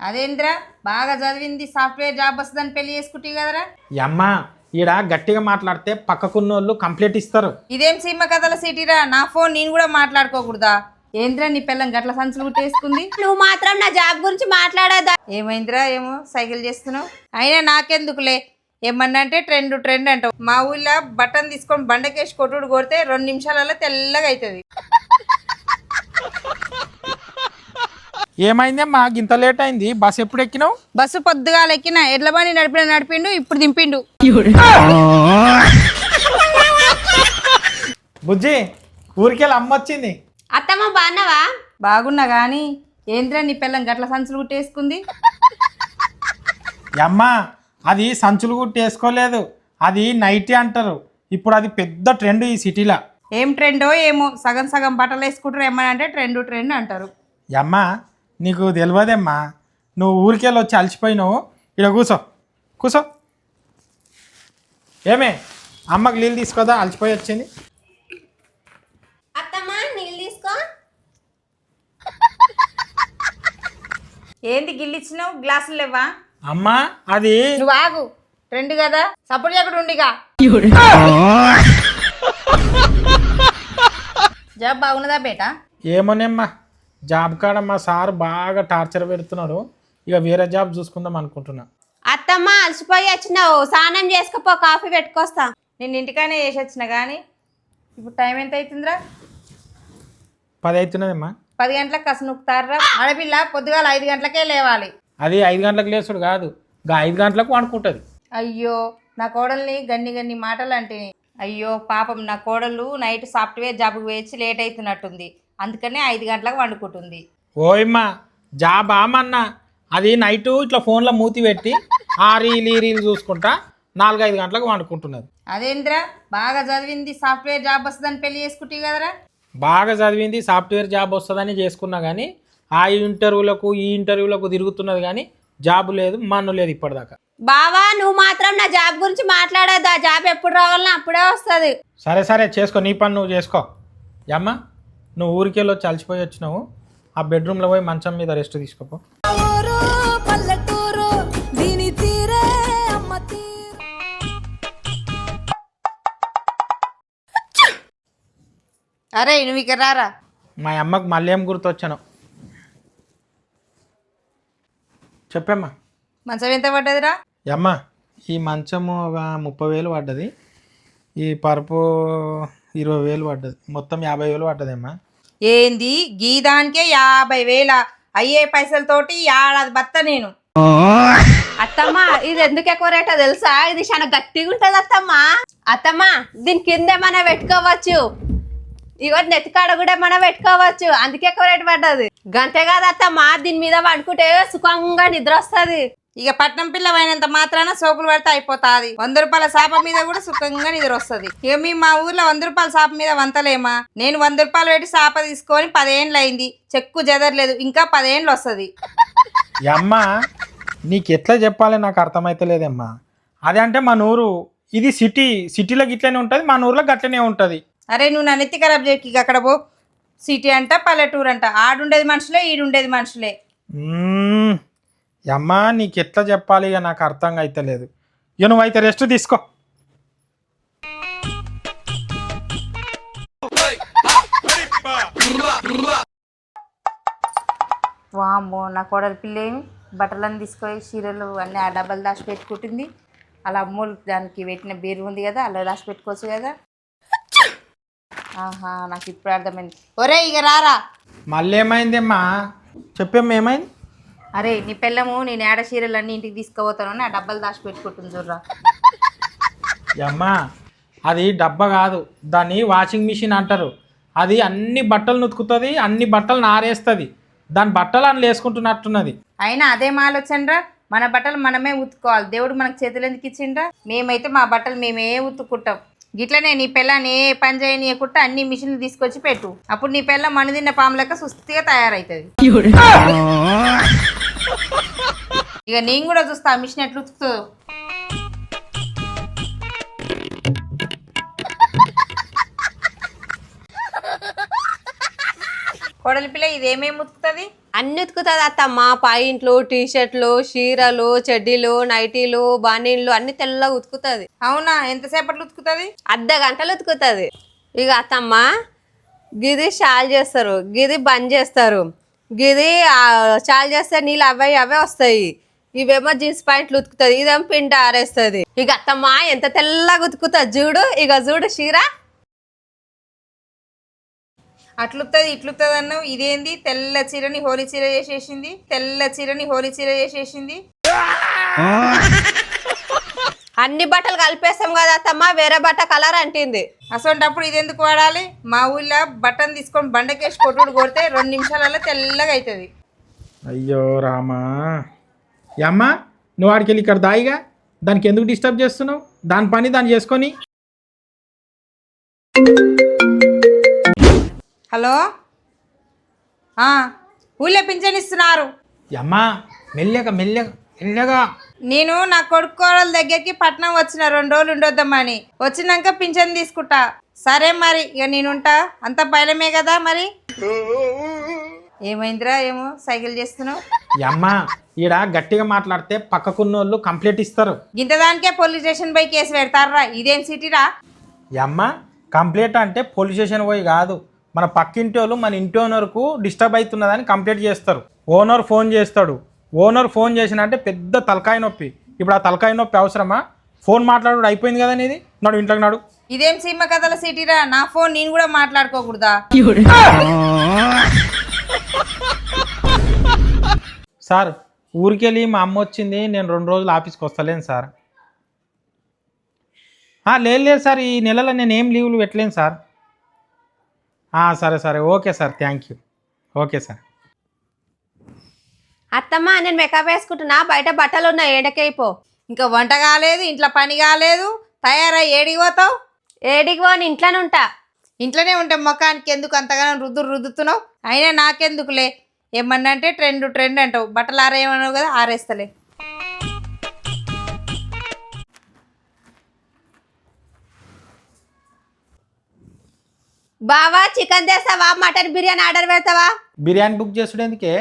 అదేంద్రా బాగా చదివింది software job వస్తుందని పెళ్లి చేసుకుంటే కదరా. అమ్మ ఈడ గట్టిగా మాట్లాడితే పక్కకున్నోళ్ళు కంప్లైంట్ ఇస్తారు. ఇదేం సినిమా కథల సిటీరా, నా ఫోన్ నేను కూడా మాట్లాడుకోకూడదా? ఏంద్రా నీ పిల్లం గట్ల సంచులు కుట్టేసుకుంది? నువ్వు మాత్రం నా జాబ్ గురించి మాట్లాడదా? ఏమైందిరా ఏమో సైకిల్ చేస్తున్నావు? అయినా నాకెందుకులే, ఏమన్నా అంటే ట్రెండ్ అంటావు. మా ఊళ్ళో బటన్ తీసుకొని బండకేసి కొట్టుడు కొడితే 2 నిమిషాలలో తెల్లగా అవుతుంది. ఏమైందమ్మా ఇంత లేట్ అయింది? బస్ ఎప్పుడు ఎక్కినావు? బస్సు పొద్దుగాల ఎక్కిన, ఎడ్ల బండి నడిపిండు, ఇప్పుడు దింపిండు. బుజ్జి ఊరికెళ్ళి అమ్మ వచ్చింది. అత్తమ్మ బాగున్నావా? బాగున్నా గాని ఏంద్రా నీ పిల్లం గట్ల సంచులు కుట్టేసుకుంది? అమ్మ అది సంచులు గుట్టి వేసుకోలేదు, అది నైటీ అంటారు. ఇప్పుడు అది పెద్ద ట్రెండ్ ఈ సిటీలో. ఏం ట్రెండో ఏమో, సగం సగం బట్టలు వేసుకుంటారు. ఏమని అంటే ట్రెండ్ అంటారు. అమ్మ నీకు తెలియదమ్మా, నువ్వు ఊరికెళ్ళి వచ్చి అలసిపోయినావు. ఇక్కడ కూసో. ఏమే అమ్మకి నీళ్ళు తీసుకోదా, అలసిపోయి వచ్చింది. అత్తమ్మ నీళ్ళు తీసుకో. ఏంది గిల్లిచ్చినావు? గ్లాసులు లేవా? అమ్మ అది నువ్వు ఆగు, ట్రెండ్ కదా, సపోర్ట్ చేయకుండా ఉండిగా. జాబ్ బాగున్నదా బేటా? ఏమోనేమ్మా, జాబ్ కాడ మా సార్ బాగా టార్చర్ పెడుతున్నాడు. ఇక వేరే జాబ్ చూసుకుందాం అనుకుంటున్నా. అత్తమ్మ అలసిపోయి వచ్చినావు, స్నానం చేసుకపో, కాఫీ పెట్టుకొస్తా. నేను ఇంటికానే చేసి వచ్చిన కానీ ఇప్పుడు టైం ఎంత అవుతుందిరా? 10 అవుతున్నదమ్మా. 10 గంటలకు కసు నొక్కుతారా? ఆడపిల్ల పొద్దుగాల 5 గంటలకే లేవాలి. అది 5 గంటలకు లేచుడు కాదు, ఇంకా 5 గంటలకు వండుకుంటుంది. అయ్యో నా కోడల్ని గన్ని మాటలు అంటే. అయ్యో పాపం, నా కోడలు నైట్ సాఫ్ట్వేర్ జాబ్కి వేచి లేట్ అవుతున్నట్టుంది, అందుకనే 5 గంటలకు వండుకుంటుంది. ఓయమ్మా జాబ్ ఆమన్నా, అది నైటు ఇట్లా ఫోన్లో మూతి పెట్టి ఆ రీల్ చూసుకుంటా 4-5 గంటలకు వండుకుంటున్నది. అదేంద్రా బాగా చదివింది సాఫ్ట్వేర్ జాబ్ వస్తుందని పెళ్లి చేసుకుంటే కదరా. బాగా చదివింది సాఫ్ట్వేర్ జాబ్ వస్తుందని చేసుకున్నా కానీ ఆ ఇంటర్వ్యూలకు ఈ ఇంటర్వ్యూలకు తిరుగుతున్నది కానీ జాబ్ లేదు, మన్ను లేదు ఇప్పటిదాకా. బావా నువ్వు మాత్రం నా జాబ్ గురించి మాట్లాడదా? జాబ్ ఎప్పుడు రావాలన్నా అప్పుడే వస్తుంది. సరే చేసుకో, నీ పని నువ్వు చేసుకో. అమ్మ నువ్వు ఊరికెళ్ళి వచ్చి అలసిపోయి వచ్చినావు, ఆ బెడ్రూమ్లో పోయి మంచం మీద రెస్ట్ తీసుకోపో. అరే నువ్వు ఇక్కడ రారా. మా అమ్మకు మళ్ళీ ఏం గుర్తొచ్చాను చెప్పమ్మా. మంచం ఎంత పడ్డదిరా? అమ్మ ఈ మంచము ఒక 30,000 పడ్డది, ఈ పరుపు 20,000 పడ్డది, మొత్తం 50,000 పడ్డదమ్మా. ఏంది గీదానికే 50,000? అయ్యే పైసలతోటి ఏడాది బత్త నేను. అత్తమ్మ ఇది ఎందుకు ఎక్కువ రేటో తెలుసా? ఇది చాలా గట్టిగా ఉంటది అత్తమ్మ దీని కింద మనం పెట్టుకోవచ్చు, ఇగో నెత్తికాడ కూడా మనం పెట్టుకోవచ్చు, అందుకే ఎక్కువ రేటు పడ్డది. గంతే కాదు అత్తమ్మ, దీని మీద పడుకుంటే సుఖంగా నిద్ర వస్తుంది. ఇక పట్నం పిల్ల అయినంత మాత్రాన సోకులు పడితే అయిపోతాది. 100 రూపాయల సాప మీద కూడా సుఖంగా నిద్ర వస్తుంది. ఇక మీ మా ఊర్లో 100 రూపాయల సాప మీద వంతలేమా? నేను 100 రూపాయలు పెట్టి సాప తీసుకొని 10 ఏండ్లు అయింది, చెక్కు జదరలేదు, ఇంకా 10 ఏండ్లు వస్తుంది. అమ్మ నీకు ఎట్లా చెప్పాలి నాకు అర్థమైతలేదమ్మా. అదే అంటే మన ఊరు ఇది సిటీలో గిట్లనే ఉంటుంది, మన ఊర్లో గట్లనే ఉంటుంది. అరే నువ్వు నా నెత్తి ఖరాబ్ చేయకి. అక్కడ పో, సిటీ అంట పల్లెటూరు అంట, ఆడుండేది మనుషులే ఈడుండేది మనుషులే. అమ్మా నీకు ఎట్లా చెప్పాలి ఇక నాకు అర్థంగా అయితలేదు. ఇక నువ్వైతే రెస్ట్ తీసుకో. వామ్మో నా కోడలి పిల్ల ఏమి బట్టలన్నీ తీసుకొని చీరలు అన్నీ ఆ డబ్బాలు దాచి పెట్టుకుంటుంది. అలా అమ్మోళ్ళు దానికి పెట్టిన బీరు ఉంది కదా, అలా దాచి పెట్టుకోవచ్చు కదా. ఆహా నాకు ఇప్పుడు అర్థమైంది. ఒరే ఇక రారా. మళ్ళీ ఏమైందమ్మా చెప్పేమ్మా ఏమైంది? అరే నీ పిల్లము నేను ఏడ చీరలు అన్నీ ఇంటికి తీసుకుపోతాను ఆ డబ్బాలు దాచి పెట్టుకుంటుంది చూడరా. అమ్మా అది డబ్బా కాదు, దాన్ని వాషింగ్ మిషన్ అంటారు. అది అన్ని బట్టలు నుతుకుతుంది, అన్ని బట్టలు నారేస్తుంది, దాని బట్టలు అని వేసుకుంటున్నట్టున్నది. అయినా అదేం ఆలోచనరా, మన బట్టలు మనమే ఉతుక్కోవాలి, దేవుడు మనకు చేతులు ఎందుకు ఇచ్చిండ్రా? మేమైతే మా బట్టలు మేమే ఉతుక్కుంటాం. గిట్లనే నీ పిల్లని ఏ పని చేయనీయకుండా అన్ని మిషన్లు తీసుకొచ్చి పెట్టు, అప్పుడు నీ పిల్ల మణిదిన్న పాము లెక్క సుస్థిగా తయారవుతుంది. ఇక నేను కూడా చూస్తా ఆ మిషన్ ఎట్లా ఉతుకుతుందో. కోడలి పిల్ల ఇదేమేమి ఉతుకుతుంది? అన్ని ఉతుకుతుంది అత్తమ్మ. పాయింట్లు, టీషర్ట్లు, చీరలు, చెడ్డీలు, నైటీలు, బానీళ్ళు అన్ని తెల్లగా ఉతుకుతుంది. అవునా? ఎంతసేపట్లో ఉతుకుతుంది? అర్ధ గంటలు ఉతుకుతుంది. ఇక అత్తమ్మ గిది షాల్ చేస్తారు, గిది బంద్ చేస్తారు, గిది షాల్ చేస్తే నీళ్ళు అవే వస్తాయి. ఇవేమో జీన్స్ ప్యాంట్లు ఉతుకుతుంది, ఇదేమో పిండి ఆరేస్తుంది. ఇక అత్తమ్మ ఎంత తెల్లగా ఉతుకుతుంది చూడు. ఇక చూడు చీర అట్లుతుంది ఇట్లుతుంది అన్నావు. ఇదేంది? తెల్ల చీరని హోలీ చీర చేసేసింది. తెల్ల చీరని హోలీ చీర చేసేసింది. అన్ని బట్టలు కలిపేస్తాం కదా అత్తమ్మ, వేరే బట్ట కలర్ అంటింది. అసొంటప్పుడు ఇదెందుకు వాడాలి? మా ఊళ్ళో బటన్ తీసుకొని బండకేసి కొట్టుడు కొడితే 2 నిమిషాలలో తెల్లగా అవుతుంది. అయ్యో రామా. అమ్మ నువ్వు ఆడికి వెళ్ళి ఇక్కడ దాయిగా, దానికి ఎందుకు డిస్టర్బ్ చేస్తున్నావు? దాని పని దాన్ని చేసుకొని. హలో, ఊళ్ళో పింఛన్ ఇస్తున్నారు. అమ్మా మెల్లగా మెల్లగా మెల్లగా. నేను నా కొడుకోళ్ళ దగ్గరికి పట్నం వచ్చిన 2 రోజులు ఉండొద్దామని. వచ్చినాక పింఛన్ తీసుకుంటా. సరే మరి ఇక నేనుంటా. అంత బయలమే కదా మరి. ఏమైందిరా? ఏమో సైకిల్ చేస్తున్నావు? అమ్మా ఈడ గట్టిగా మాట్లాడితే పక్కకున్నోళ్ళు కంప్లైంట్ ఇస్తారు. ఇంతదానికే పోలీస్ స్టేషన్ పోయి కేసు పెడతారా? ఇదేం సిటీరా? అమ్మ కంప్లైంట్ అంటే పోలీస్ స్టేషన్ పోయి కాదు, మన పక్కింటి వాళ్ళు మన ఇంటి ఓనర్కు డిస్టర్బ్ అవుతున్నదని కంప్లైంట్ చేస్తారు. ఓనర్ ఫోన్ చేస్తాడు. ఓనర్ ఫోన్ చేసిన అంటే పెద్ద తలకాయ నొప్పి. ఇప్పుడు ఆ తలకాయ నొప్పి అవసరమా? ఫోన్ మాట్లాడు అయిపోయింది కదా నీది. నాడు ఇంట్లోకి నాడు. ఇదేం సినిమా కథల సిటీరా? నా ఫోన్ నేను కూడా మాట్లాడుకోకూడదా? సార్ ఊరికెళ్ళి మా అమ్మ వచ్చింది, నేను 2 రోజులు ఆఫీస్కి వస్తలేను సార్. లేదు సార్, ఈ నెలలో నేను ఏం లీవులు పెట్టలేను సార్. సరే okay sir, thank you. Okay sir. అత్తమ్మ నేను మేకప్ వేసుకుంటున్నా, బయట బట్టలు ఉన్నాయి, ఏడకైపో. ఇంకా వంట కాలేదు, ఇంట్లో పని కాలేదు, తయారై ఏడికి పోతావు? ఏడికి పోని ఇంట్లోనే ఉంటా. ఇంట్లోనే ఉంటే ముఖానికి ఎందుకు అంతగానో రుద్దుతున్నావు? అయినా నాకెందుకులే. ఏమన్నా అంటే ట్రెండ్ అంటావు. బట్టలు ఆరేయమన్నావు కదా, ఆరేస్తలే. బావా చికెన్ తెస్తావా? మటన్ బిర్యానీ ఆర్డర్ పెడతావా? బిర్యానీ బుక్ చేసుడేందుకే?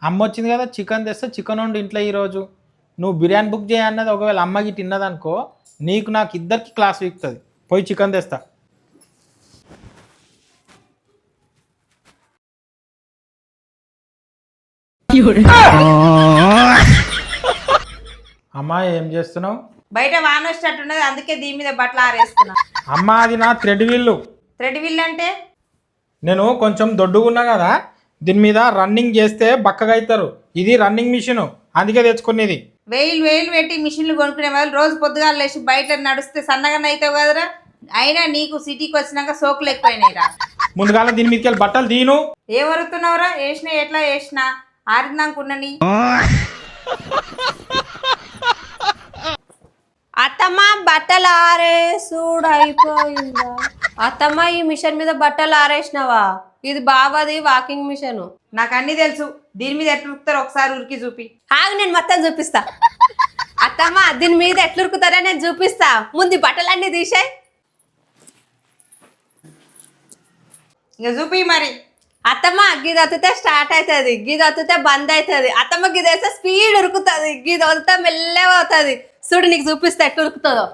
అమ్మ వచ్చింది కదా, చికెన్ తెస్తే చికెన్ వండి ఇంట్లో ఈరోజు. నువ్వు బిర్యానీ బుక్ చేయన్నది ఒకవేళ అమ్మకి తిన్నదనుకో, నీకు నాకు ఇద్దరికి క్లాస్ వీక్తుంది. పోయి చికెన్ తెస్తా. అమ్మా ఏం చేస్తున్నావు? బయట వాన వచ్చేటట్టున్నది, అందుకే దీని మీద బట్టలు ఆరేస్తున్నా. అమ్మ అది నా థ్రెడ్ వీల్లు. థ్రెడ్ వీల్ అంటే? నేను కొంచెం దొడ్డుగున్నా కదా, దీని మీద రన్నింగ్ చేస్తే బక్కగా అవుతారు. ఇది రన్నింగ్ మిషన్, అందుకే తెచ్చుకునేది. వేలు పెట్టి మిషన్లు కొనుక్కునే వాళ్ళు రోజు పొద్దుగాలు లేచి బయట నడిస్తే సన్నగానే అవుతావు కదరా. అయినా నీకు సిటీకి వచ్చినాక సోకులు ఎక్కువైనాయిరా. ముందుగాల దీని మీదకి వెళ్ళి బట్టలు తీను. ఏం వరుతున్నావురా? వేసినా ఎట్లా వేసినా ఆరిందాకున్నని. అత్తమ్మ బట్టలు ఆరేసుడు అయిపోయిందా? అత్తమ్మ ఈ మిషన్ మీద బట్టలు ఆరేసినావా? ఇది బాబాది వాకింగ్ మిషన్. నాకు అన్ని తెలుసు. దీని మీద ఎట్లా ఉరుకుతారో ఒకసారి ఉరికి చూపి. ఆగు, నేను మొత్తం చూపిస్తా. అత్తమ్మ దీని మీద ఎట్లా ఉరుకుతారో నేను చూపిస్తా. ముందు బట్టలన్నీ తీసాయి. ఇక చూపి మరి. అత్తమ్మ గిది వత్తితే స్టార్ట్ అవుతుంది, గిది వత్తితే బంద్ అవుతుంది. అత్తమ్మ గిది వేస్తే స్పీడ్ ఉరుకుతుంది, గిది వదిలితే మెల్లగా అవుతుంది. చూడు నీకు చూపిస్తా ఎట్లా ఉరుకుతుందో.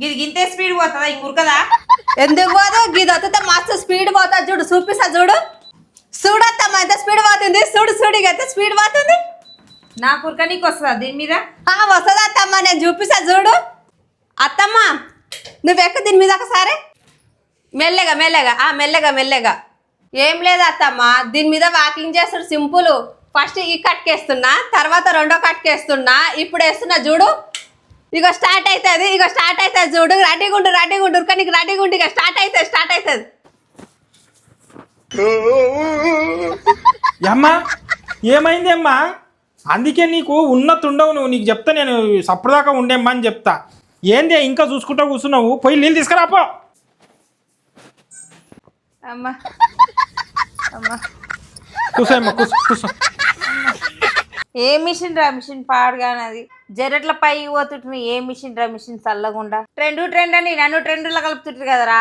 ఇది గింతే స్పీడ్ పోతుందా? ఇంక ఉరకదా? ఎందుకు పోదు? గిది వత్తితే మస్తు స్పీడ్ పోతుంది. చూడు చూపిస్తా. చూడు చూడత్తమ్మ ఎంత స్పీడ్ పోతుంది. చూడు ఇక ఎంత స్పీడ్ పోతుంది. నాకు ఉరక నీకు వస్తుందా దీని మీద? వస్తుంది అత్తమ్మ, నేను చూపిస్తా. చూడు అత్తమ్మ నువ్వెక్క దీని మీద ఒకసారి. మెల్లగా మెల్లగా. ఏం లేదు అత్తమ్మ, దీని మీద వాకింగ్ చేస్తాడు సింపుల్. ఫస్ట్ ఈ కట్కేస్తున్నా, తర్వాత 2వ కట్కేస్తున్నా, ఇప్పుడు వేస్తున్నా. చూడు ఇక స్టార్ట్ అవుతుంది. చూడు రెడీగా ఉండు ఉరక నీకు రెడీగా ఉండు. ఇక స్టార్ట్ అవుతుంది. అమ్మా ఏమైంది అమ్మా? అందుకే నీకు ఉన్నతుండవు. నువ్వు నీకు చెప్తా, నేను సప్పుడుదాకా ఉండేమ్మా అని చెప్తా. ఏంది ఇంకా చూసుకుంటా కూర్చున్నావు? పోయి నీళ్ళు తీసుకురాపో. అమ్మా అమ్మా కూసోమ్మా కూసో ఏ మిషన్ రా మిషన్ పాడుగానది జరట్ల పైకి పోతుంటుంది ఏ మిషన్ రా మిషన్ చల్లకుండా ట్రెండ్ అని నన్ను ట్రెండ్లో కలుపుతుంటారు కదరా